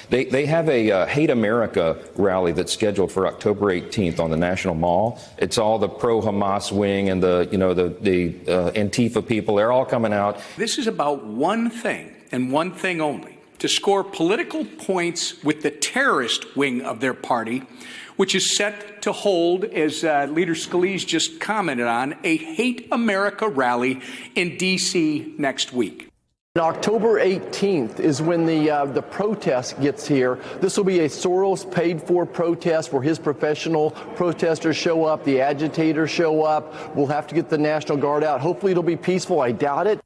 They have a Hate America rally that's scheduled for October 18th on the National Mall. It's all the pro-Hamas wing and the Antifa people. They're all coming out. This is about one thing and one thing only: to score political points with the terrorist wing of their party, which is set to hold, as Leader Scalise just commented on, a Hate America rally in D.C. next week. October 18th is when the protest gets here. This will be a Soros paid-for protest where his professional protesters show up, the agitators show up. We'll have to get the National Guard out. Hopefully it'll be peaceful. I doubt it.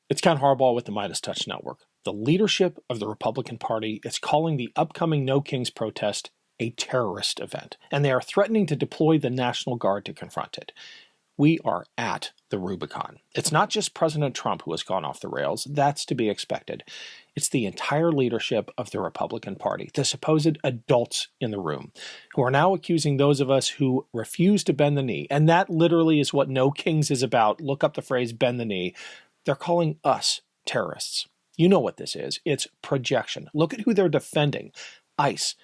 It's Ken Harbaugh with the Midas Touch Network. The leadership of the Republican Party is calling the upcoming No Kings protest a terrorist event, and they are threatening to deploy the National Guard to confront it. We are at the Rubicon. It's not just President Trump who has gone off the rails. That's to be expected. It's the entire leadership of the Republican Party, the supposed adults in the room, who are now accusing those of us who refuse to bend the knee. And that literally is what No Kings is about. Look up the phrase bend the knee. They're calling us terrorists. You know what this is. It's projection. Look at who they're defending. ICE.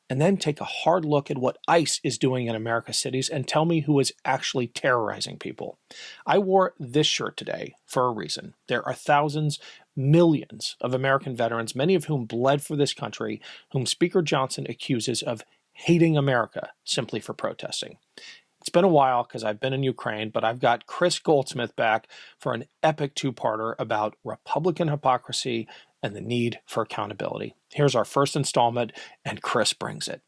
And then take a hard look at what ICE is doing in America's cities and tell me who is actually terrorizing people. I wore this shirt today for a reason. There are thousands, millions of American veterans, many of whom bled for this country, whom Speaker Johnson accuses of hating America simply for protesting. It's been a while because I've been in Ukraine, but I've got Kris Goldsmith back for an epic two-parter about Republican hypocrisy and the need for accountability. Here's our first installment, and Kris brings it.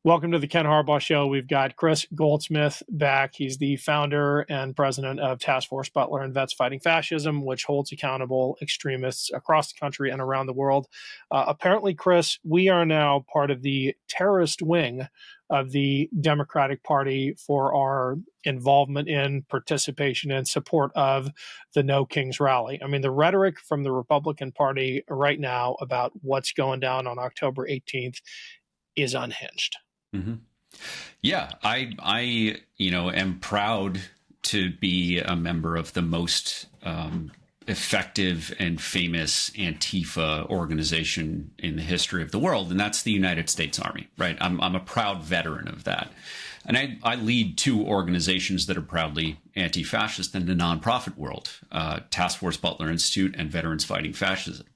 Welcome to the Ken Harbaugh Show. We've got Kris Goldsmith back. He's the founder and president of Task Force Butler and Vets Fighting Fascism, which holds accountable extremists across the country and around the world. Apparently, Kris, we are now part of the terrorist wing of the Democratic Party for our involvement in, participation in, support of the No Kings rally. I mean, the rhetoric from the Republican Party right now about what's going down on October 18th is unhinged. Mm-hmm. Yeah, I am proud to be a member of the most effective and famous Antifa organization in the history of the world, and that's the United States Army, right? I'm a proud veteran of that. And I lead two organizations that are proudly anti-fascist in the nonprofit world, Task Force Butler Institute and Veterans Fighting Fascism.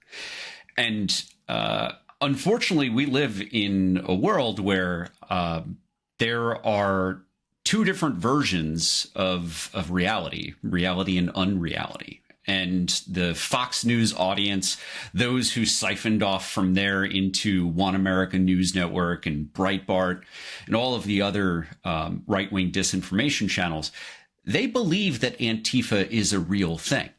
And unfortunately, we live in a world where there are two different versions of reality and unreality. And the Fox News audience, those who siphoned off from there into One American News Network and Breitbart and all of the other right-wing disinformation channels, they believe that Antifa is a real thing.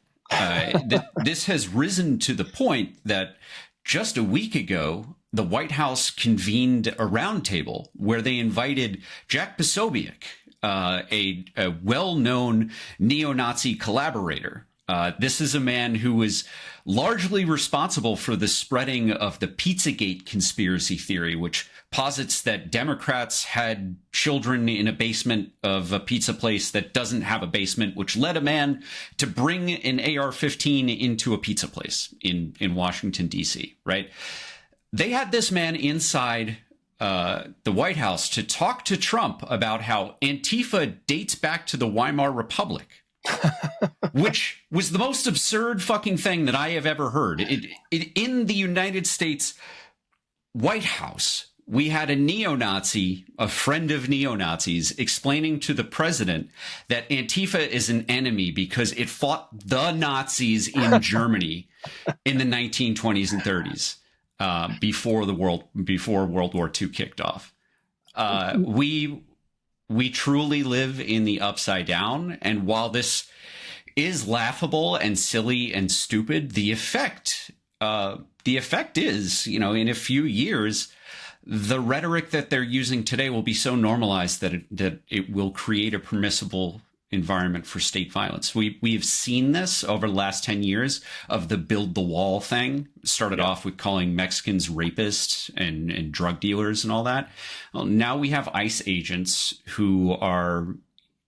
This has risen to the point that just a week ago, the White House convened a roundtable where they invited Jack Posobiec, a well-known neo-Nazi collaborator. This is a man who was largely responsible for the spreading of the Pizzagate conspiracy theory, which posits that Democrats had children in a basement of a pizza place that doesn't have a basement, which led a man to bring an AR-15 into a pizza place in Washington, D.C., right? They had this man inside the White House to talk to Trump about how Antifa dates back to the Weimar Republic. Which was the most absurd fucking thing that I have ever heard. In the United States White House, we had a neo-Nazi, a friend of neo-Nazis, explaining to the president that Antifa is an enemy because it fought the Nazis in Germany in the 1920s and 30s, before World War II kicked off. We truly live in the upside down. And while this is laughable and silly and stupid, the effect is, in a few years, the rhetoric that they're using today will be so normalized that it will create a permissible environment for state violence. We have seen this over the last 10 years of the build the wall thing. Started off with calling Mexicans rapists and drug dealers and all that. Well, now we have ICE agents who are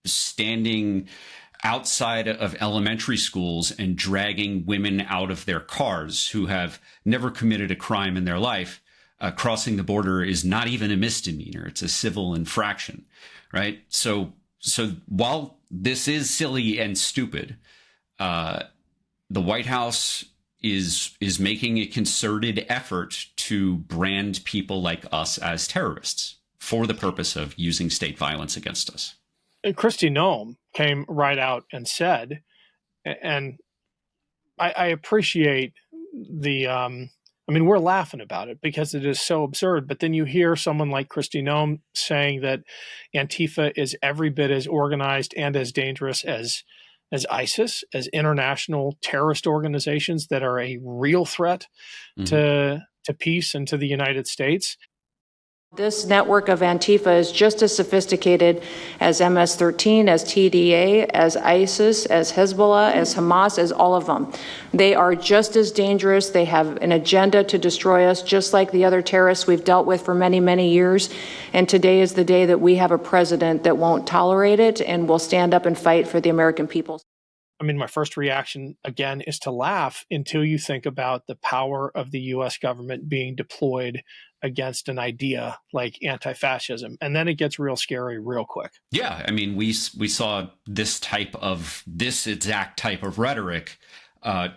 standing outside of elementary schools and dragging women out of their cars who have never committed a crime in their life. Crossing the border is not even a misdemeanor. It's a civil infraction, right? So while this is silly and stupid, the White House is making a concerted effort to brand people like us as terrorists for the purpose of using state violence against us. And Kristi Noem came right out and said, and I appreciate the, we're laughing about it because it is so absurd, but then you hear someone like Kristi Noem saying that Antifa is every bit as organized and as dangerous as ISIS, as international terrorist organizations that are a real threat to peace and to the United States. This network of Antifa is just as sophisticated as MS-13, as TDA, as ISIS, as Hezbollah, as Hamas, as all of them. They are just as dangerous. They have an agenda to destroy us, just like the other terrorists we've dealt with for many, many years. And today is the day that we have a president that won't tolerate it and will stand up and fight for the American people. My first reaction, again, is to laugh until you think about the power of the U.S. government being deployed against an idea like anti-fascism. And then it gets real scary real quick. Yeah, we saw this exact type of rhetoric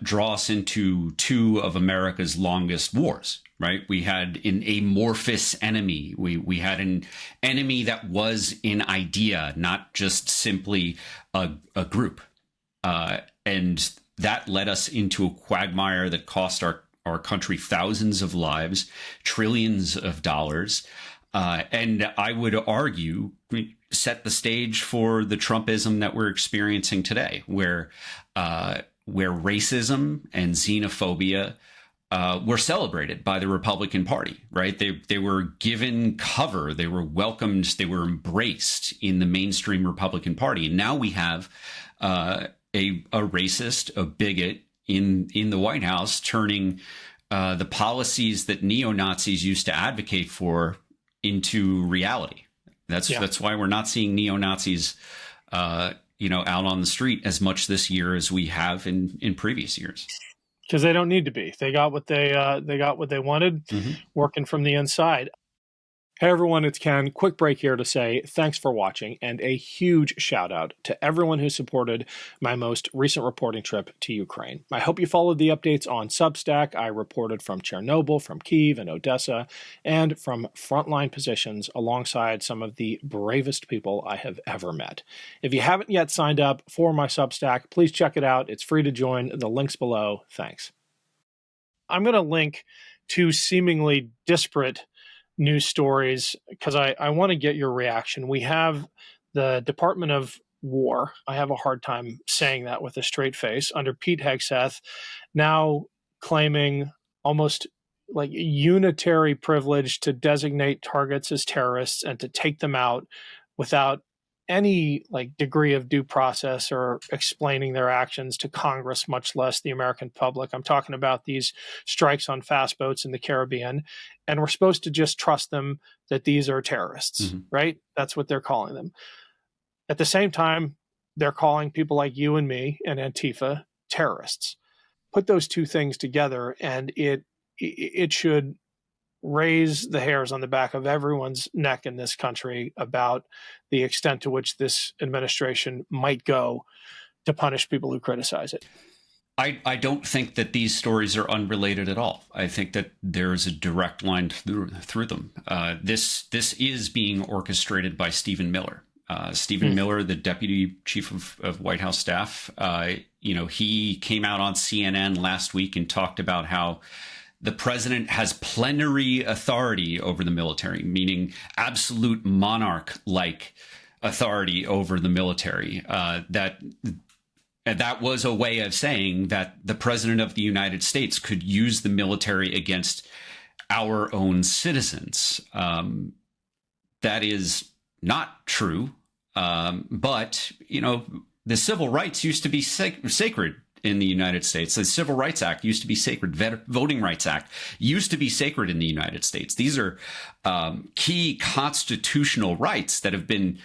draw us into two of America's longest wars, right? We had an amorphous enemy. We had an enemy that was an idea, not just simply a group. And that led us into a quagmire that cost our country thousands of lives, trillions of dollars. And I would argue set the stage for the Trumpism that we're experiencing today, where racism and xenophobia were celebrated by the Republican Party, right? They were given cover, they were welcomed, they were embraced in the mainstream Republican Party. And now we have a racist, a bigot in the White House, turning the policies that neo-Nazis used to advocate for into reality. That's why we're not seeing neo-Nazis, out on the street as much this year as we have in previous years. Because they don't need to be. They got what they wanted, working from the inside. Hey everyone, it's Ken. Quick break here to say thanks for watching and a huge shout out to everyone who supported my most recent reporting trip to Ukraine. I hope you followed the updates on Substack. I reported from Chernobyl, from Kyiv and Odessa, and from frontline positions alongside some of the bravest people I have ever met. If you haven't yet signed up for my Substack, please check it out. It's free to join. The link's below. Thanks. I'm going to link two seemingly disparate news stories because I want to get your reaction. We have the Department of War. I have a hard time saying that with a straight face, under Pete Hegseth, now claiming almost like unitary privilege to designate targets as terrorists and to take them out without any degree of due process or explaining their actions to Congress, much less the American public. I'm talking about these strikes on fast boats in the Caribbean, and we're supposed to just trust them that these are terrorists, right? That's what they're calling them. At the same time, they're calling people like you and me and Antifa terrorists. Put those two things together, and it should raise the hairs on the back of everyone's neck in this country about the extent to which this administration might go to punish people who criticize it. I don't think that these stories are unrelated at all. I think that there's a direct line through them. This is being orchestrated by Stephen Miller. Stephen Miller, the deputy chief of White House staff, he came out on CNN last week and talked about how the president has plenary authority over the military, meaning absolute monarch-like authority over the military. That was a way of saying that the president of the United States could use the military against our own citizens. That is not true. But, the civil rights used to be sacred in the United States. The Civil Rights Act used to be sacred. Voting Rights Act used to be sacred in the United States. These are key constitutional rights that have been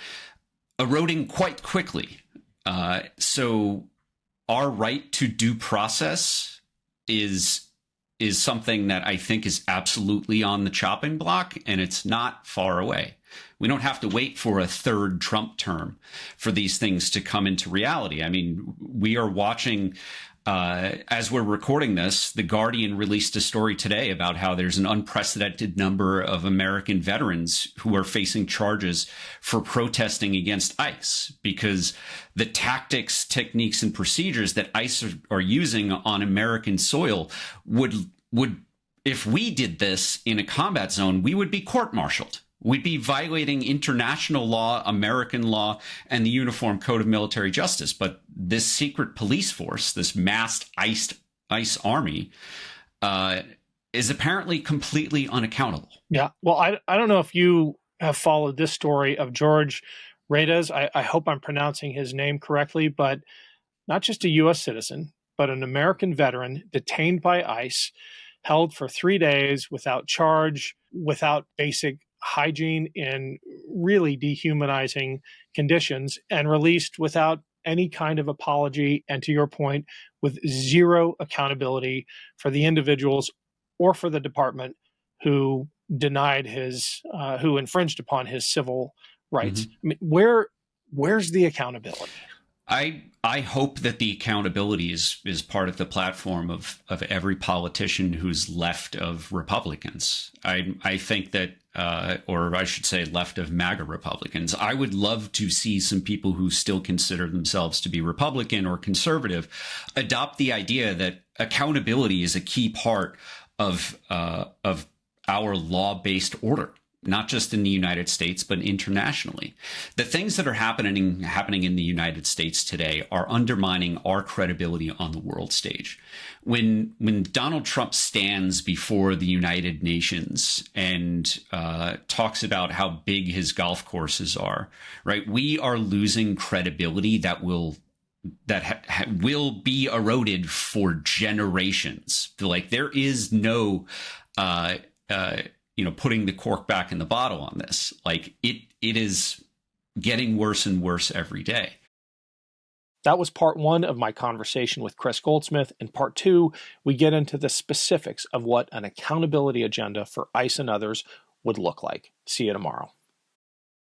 eroding quite quickly So our right to due process is something that I think is absolutely on the chopping block, and it's not far away. We don't have to wait for a third Trump term for these things to come into reality. I mean, we are watching, as we're recording this, The Guardian released a story today about how there's an unprecedented number of American veterans who are facing charges for protesting against ICE because the tactics, techniques, and procedures that ICE are using on American soil would, if we did this in a combat zone, we would be court-martialed. We'd be violating international law, American law, and the Uniform Code of Military Justice. But this secret police force, this masked ICE army, is apparently completely unaccountable. Yeah. Well, I don't know if you have followed this story of George Redes. I hope I'm pronouncing his name correctly, but not just a U.S. citizen, but an American veteran detained by ICE, held for 3 days without charge, without basic hygiene, in really dehumanizing conditions, and released without any kind of apology, and to your point, with zero accountability for the individuals or for the department who denied his, who infringed upon his civil rights. I mean, where's the accountability? I hope that the accountability is part of the platform of every politician who's left of Republicans. I think that, or I should say left of MAGA Republicans. I would love to see some people who still consider themselves to be Republican or conservative adopt the idea that accountability is a key part of our law-based order, not just in the United States, but internationally. The things that are happening in the United States today are undermining our credibility on the world stage. When Donald Trump stands before the United Nations and talks about how big his golf courses are, right? We are losing credibility that will be eroded for generations. Like, there is no putting the cork back in the bottle on this. Like, it is getting worse and worse every day. That was part one of my conversation with Kris Goldsmith. In part two, we get into the specifics of what an accountability agenda for ICE and others would look like. See you tomorrow.